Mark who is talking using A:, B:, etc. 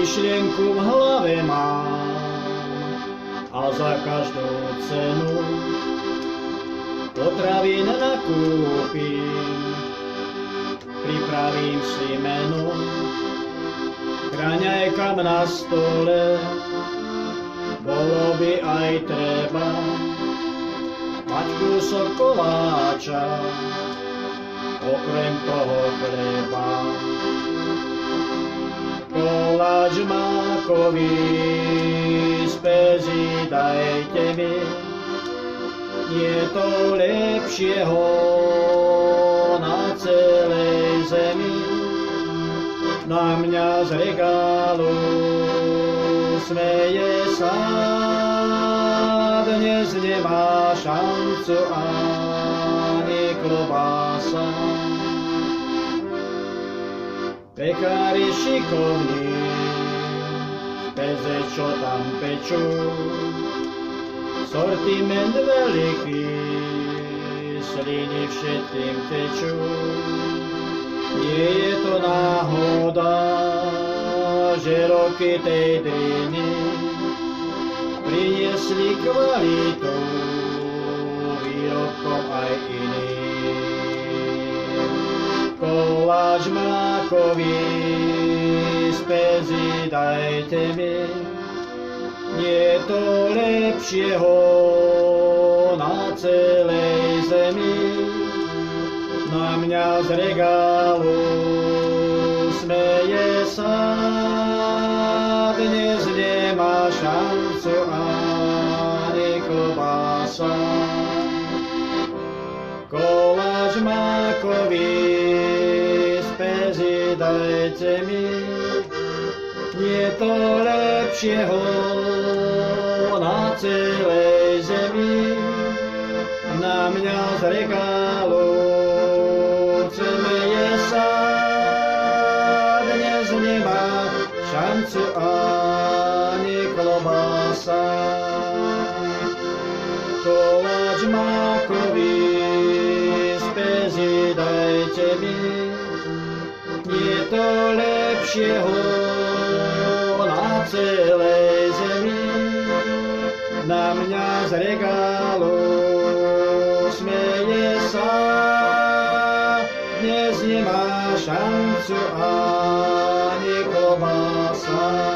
A: myšlienku v hlave mám a za každú cenu potravín nakúpim. Pripravím si menu, raňajkam na stole, bolo by aj treba mať kúsok koláča, okrem toho chleba. Koláč mákový z pezí dajte mi, je to lepšieho na celej zemi. Na mňa z regálu smeje sa, dnes nemá šancu ani klobása. Pekári šikovní, peze čo tam pečú, sortiment veľký, sliny všetkým tečú. Nie je to náhoda, že roky tej driny priniesli kvalitu výrobkom aj iným. Koláč mákový z pezí dajte mi, je to lepšieho na celej zemi. Na mňa z regálu smeje sa, dnes nemá šancu ani klobása. Koláč mákový z pezí dajte mi, je to lepšieho na celej zemi. Na mňa z regálu smeje sa, dnes nemá šancu ani klobása. Koláč mákový z pezí dajte mi, je to lepšieho na celej zemi. Na mňa z regálu smeje sa, dnes nemá šancu ani klobása.